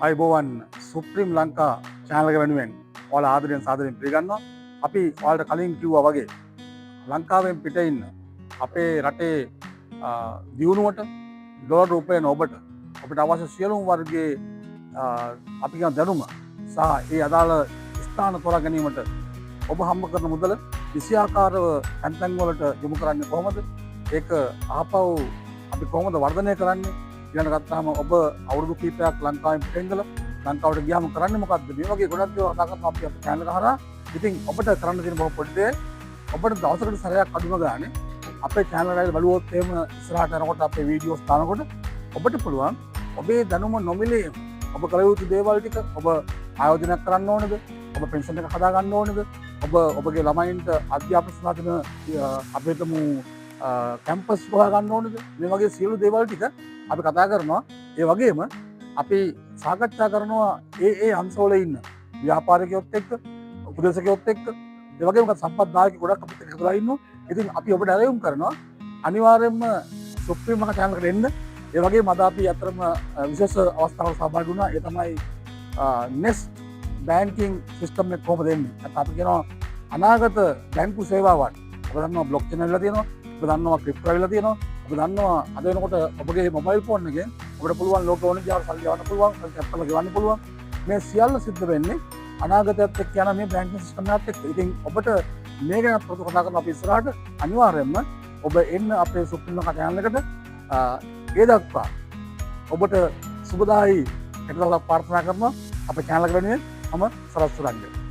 අයිබෝවන් සුප්‍රීම් ලංකා චෑනල් එක වෙනුවෙන් ඔයාලා ආදරයෙන් සාදරයෙන් පිළිගන්නවා. අපි ඔයාලට කලින් කිව්වා වගේ ලංකාවෙන් පිට ඉන්න අපේ රටේ දියුණුවට ඩොලර් රූපයෙන් ඔබට අපිට අවශ්‍ය සියලුම වර්ගයේ අපි කියන දැනුම සහ ඒ අදාළ ස්ථාන තෝරා ගැනීමට ඔබ හම්බ කරන මුදල විෂයාකාරව තැන් වලට යොමු කරන්නේ කොහොමද? ඒක ආපහු අපි කොහොමද වර්ධනය කරන්නේ? ඊළඟට ගත්තාම ඔබ අවුරුදු කිහිපයක් ලංකාවෙන් පිට ඉඳලා ලංකාවට ගියාම කරන්නේ මොකද්ද? මේ වගේ ගොඩක් දේවල් කතා කරනවා අපි අපේ channel එක හරහා. ඉතින් ඔබට කරන්න තියෙන බොහොම පොඩි දෙයක්. ඔබට දවසකට සැරයක් අඩුම ගානේ අපේ channel එක බලුවොත් එහෙම ඉස්සරහට යනකොට අපේ වීඩියෝස් දානකොට ඔබට පුළුවන් ඔබේ දැනුම නොමිලේ ඔබ කළ යුතු දේවල් ටික ඔබ ආයෝජනයක් කරන්න ඕනද? ඔබ පෙන්ෂන් එක හදා ගන්න ඕනද? ඔබ ඔබගේ ළමයින්ට අධ්‍යාපන සඳහා දෙන අපේටම කැම්පස් හොයා ගන්න ඕනද? මේ වගේ සියලු දේවල් ටික අපි කතා කරනවා. ඒ වගේම අපි සාකච්ඡා කරනවා ඒ අංශවල ඉන්න ව්‍යාපාරිකයොත් එක්ක, උපදේශකයොත් එක්ක, ඒ වගේම සම්පත්දායක ගොඩක් අපිත් එක්ක එකතුලා ඉන්නවා. ඉතින් අපි ඔබට ඇරයුම් කරනවා අනිවාර්යයෙන්ම සුප්‍රීම් මහා channel එකට එන්න. ඒ වගේම අද අපි අතරම විශේෂ අවස්ථාවක සහභාගී වුණා. ඒ තමයි නෙස්ට් බැංකින් සිස්ටම් එක කොහොමද එන්නේ? නැත්නම් අපි කියනවා අනාගත බැංකු සේවාවන්. ඔබ දන්නවා බ්ලොක්චේන් ඇවිල්ලා තියෙනවා. ඔබ දන්නවා ක්‍රිප්ටෝ ඇවිල්ලා තියෙනවා. ඔබ දන්නවා අද වෙනකොට ඔබගේ මොබයිල් ෆෝන් එකෙන් ඔබට පුළුවන් ලෝක ඕන දිහාට සල්ලි යවන්න පුළුවන්, කැප්ටල් ගෙවන්න පුළුවන්. මේ සියල්ල සිද්ධ වෙන්නේ අනාගතයත් එක්ක යන මේ බැංකින් සිස්ටම් එකත් එක්ක. ඉතින් ඔබට මේ ගැන ප්‍රොත කතා කරන අපි ඉස්සරහට අනිවාර්යයෙන්ම ඔබ එන්න අපේ සුප්‍රීම් මහා channel එකට. ඒ දක්වා ඔබට සුබදායි එකදවසක් ප්‍රාර්ථනා කරනවා අපේ channel එක වෙනුවෙන් මම සරත් සුරංග.